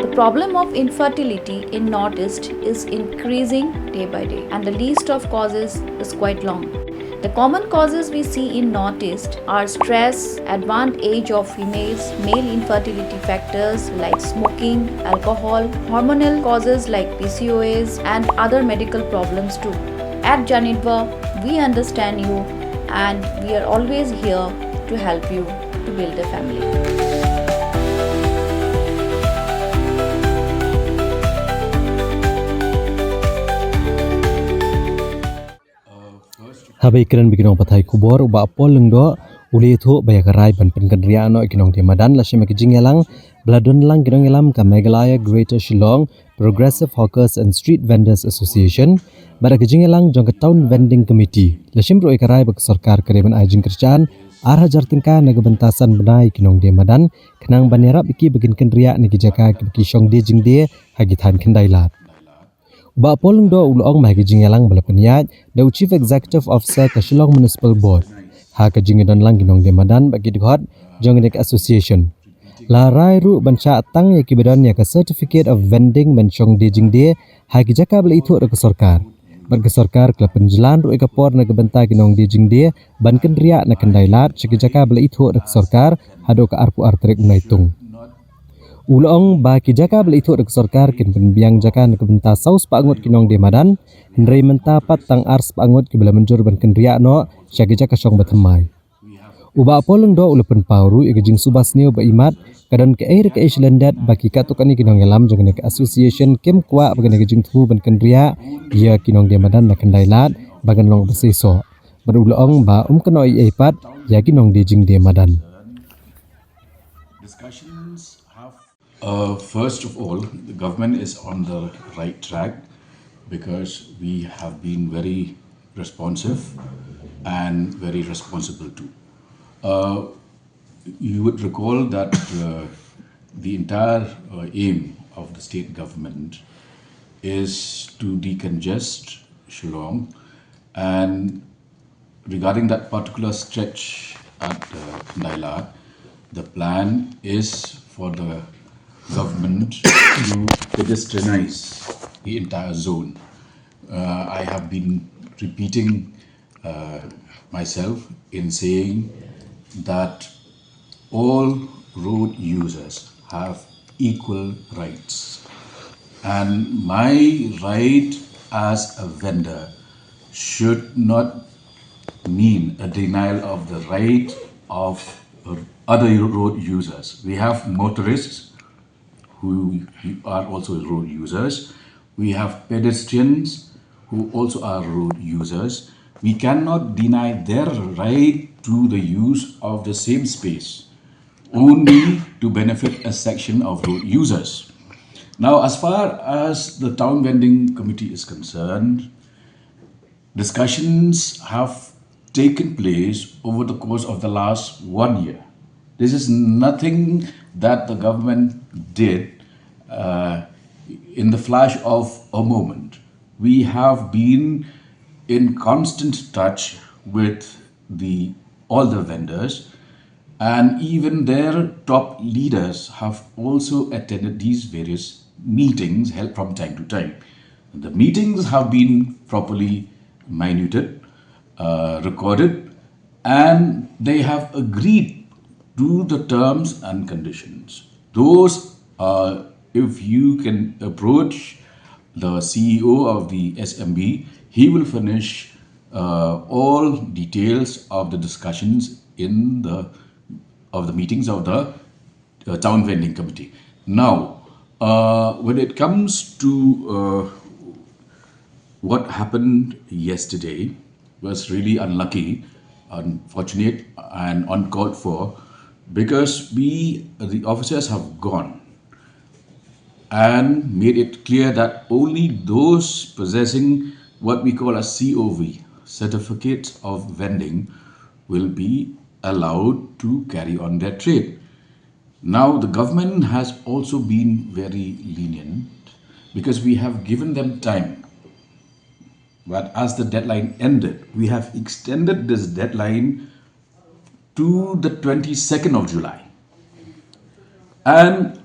problem of infertility in Northeast is increasing day by day, and the list of causes is quite long. The common causes we see in Northeast are stress, advanced age of females, male infertility factors like smoking, alcohol, hormonal causes like PCOS, and other medical problems too. At Janitva, we understand you and we are always here to help you to build a family. Habai keren bikinong pathai kubor uba pol Lyngdoh uli thu bayakarai ban Kynriah no ikinong di Madan la shema kijing yalang bladon lang kinong yalam ka Meghalaya Greater Shillong Progressive Hawkers and Street Vendors Association bara kijing yalang jong Town Vending Committee la shimro ikarai bak sarkar kereban ajing kerjaan hajar tingka naga bentasan benai kinong di Madan kenang banera biki begin Kynriah negi jaka biki shong di jing di hagitan khyndailad. Ba polling do ulong ma kijing yalang bala peniat the Chief Executive Officer ka Shillong Municipal Board ha kijing don lang ginong de Madan bagi dihot jong nek association la rai ru bancha tang ya kibedon ya ka certificate of vending menchong de jing de ha kijaka bala itu ke sarkar bar ke sarkar kla penjelan ru ekapor na benta ginong de jing de ban Kynriah na khyndailad chikijaka bala itu ke sarkar hado ka arpu artrek naitung Ulong ba kijaka beli itu dek sarkar kin penbiang jaka nak benta saus pangut kinong de Madan hendrai menta pat tang ars pangut ki bela Mynjur ban Kynriah no syagi jaka syong batemai uba poleng do ulepen pauru igejing subas neu ba imat kadon ke air ke islandet baki katukani kinong elam jeng nek association kem kwa bagan igejing thu ban Kynriah ia kinong de Madan na khyndailad bagan long beseso berulong ba kenoi eipat ya kinong de jing de Madan. First of all, the government is on the right track because we have been very responsive and very responsible too. You would recall that the entire aim of the state government is to decongest Shillong, and regarding that particular stretch at Khyndailad, the plan is for the government to pedestrianize the entire zone. I have been repeating myself in saying that all road users have equal rights, and my right as a vendor should not mean a denial of the right of other road users. We have motorists who are also road users. We have pedestrians who also are road users. We cannot deny their right to the use of the same space only to benefit a section of road users. Now, as far as the Town Vending Committee is concerned, discussions have taken place over the course of the last 1 year. This is nothing that the government did in the flash of a moment. We have been in constant touch with all the vendors, and even their top leaders have also attended these various meetings held from time to time. The meetings have been properly minuted, recorded, and they have agreed to the terms and conditions. Those if you can approach the CEO of the SMB, he will furnish all details of the discussions of the meetings of the Town Vending Committee. Now, when it comes to what happened yesterday was really unlucky, unfortunate, and uncalled for, because the officers have gone and made it clear that only those possessing what we call a COV, certificates of vending, will be allowed to carry on their trade. Now, the government has also been very lenient because we have given them time. But as the deadline ended, we have extended this deadline to the 22nd of July. And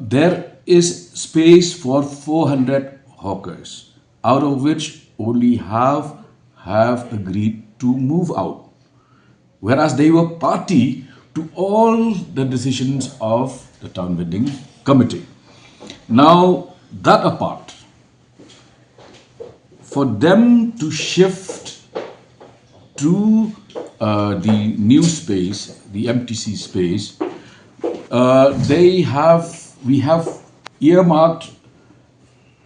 their is space for 400 hawkers, out of which only half have agreed to move out, whereas they were party to all the decisions of the town vending committee. Now, that apart, for them to shift to the new space, the MTC space, we have earmarked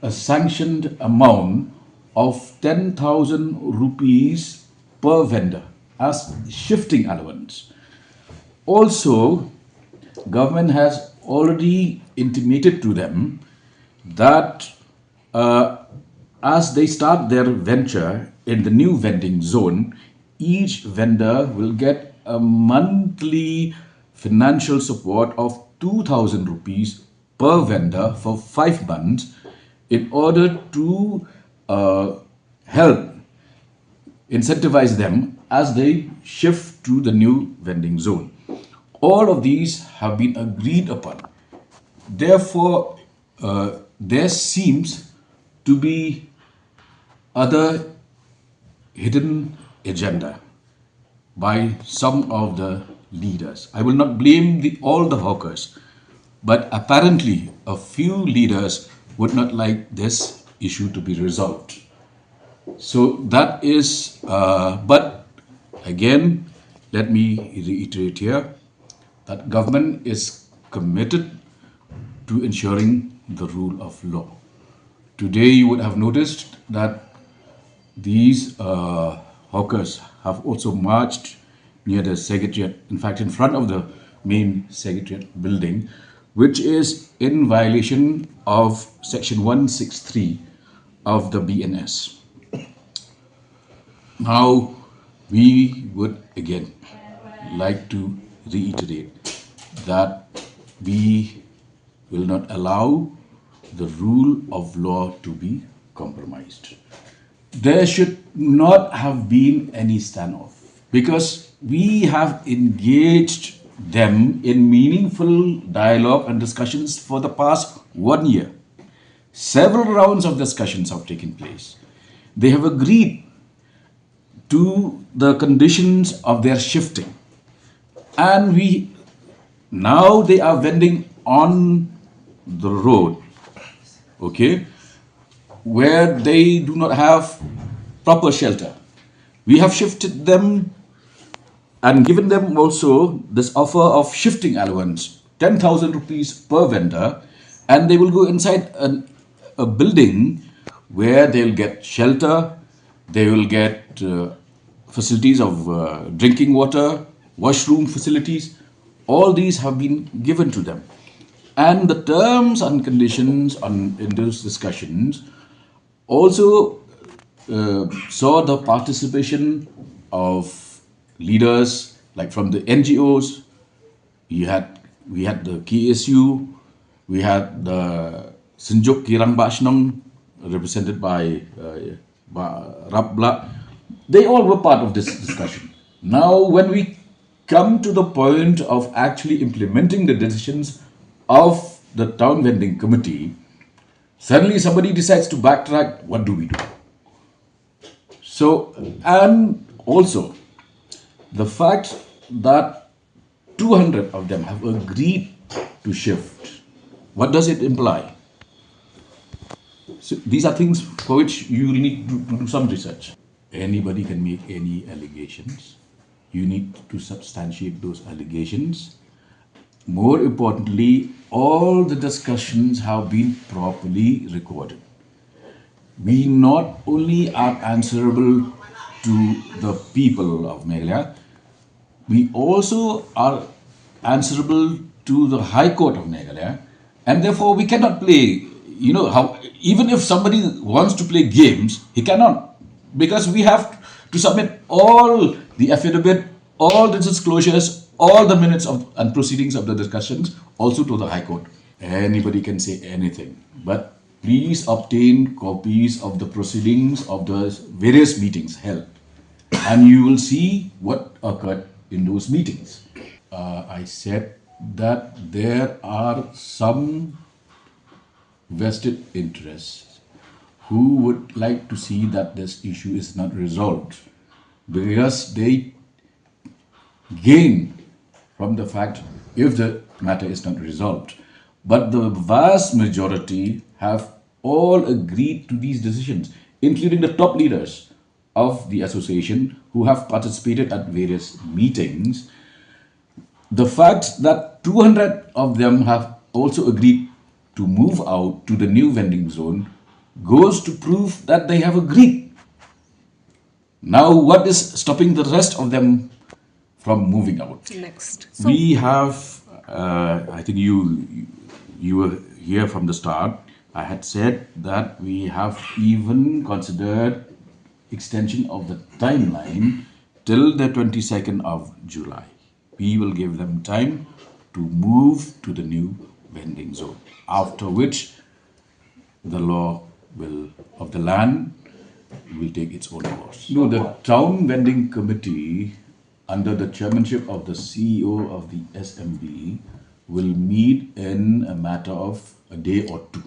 a sanctioned amount of 10,000 rupees per vendor as shifting allowance. Also, government has already intimated to them that as they start their venture in the new vending zone, each vendor will get a monthly financial support of 2,000 rupees per vendor for 5 months in order to help incentivize them as they shift to the new vending zone. All of these have been agreed upon. Therefore, there seems to be other hidden agenda by some of the leaders. I will not blame all the hawkers, but apparently a few leaders would not like this issue to be resolved. So that is, but again, let me reiterate here that government is committed to ensuring the rule of law. Today, you would have noticed that these hawkers have also marched near the secretariat, in fact, in front of the main secretariat building, which is in violation of Section 163 of the BNS. Now, we would again like to reiterate that we will not allow the rule of law to be compromised. There should not have been any standoff because we have engaged them in meaningful dialogue and discussions for the past 1 year. Several rounds of discussions have taken place. They have agreed to the conditions of their shifting, and now they are vending on the road, okay, where they do not have proper shelter. We have shifted them and given them also this offer of shifting allowance, 10,000 rupees per vendor, and they will go inside a building where they'll get shelter, they will get facilities of drinking water, washroom facilities. All these have been given to them. And the terms and conditions in those discussions also saw the participation of leaders like from the NGOs. We had the KSU, we had the Sinjuk Kirang Bashnong, represented by Rabla. They all were part of this discussion. Now, when we come to the point of actually implementing the decisions of the town vending committee, suddenly somebody decides to backtrack. What do we do? So, and also the fact that 200 of them have agreed to shift, what does it imply? So these are things for which you need to do some research. Anybody can make any allegations. You need to substantiate those allegations. More importantly, all the discussions have been properly recorded. We not only are answerable to the people of Meghalaya, we also are answerable to the High Court of Meghalaya, and therefore we cannot play, even if somebody wants to play games, he cannot, because we have to submit all the affidavit, all the disclosures, all the minutes and proceedings of the discussions also to the High Court. Anybody can say anything, but please obtain copies of the proceedings of the various meetings held, and you will see what occurred in those meetings. I said that there are some vested interests who would like to see that this issue is not resolved because they gain from the fact if the matter is not resolved. But the vast majority have all agreed to these decisions, including the top leaders of the association who have participated at various meetings. The fact that 200 of them have also agreed to move out to the new vending zone goes to prove that they have agreed. Now, what is stopping the rest of them from moving out? Next. We have, I think you were here from the start. I had said that we have even considered extension of the timeline till the 22nd of July. We will give them time to move to the new vending zone, after which the law of the land will take its own course. No, the town vending committee, under the chairmanship of the CEO of the SMB, will meet in a matter of a day or two.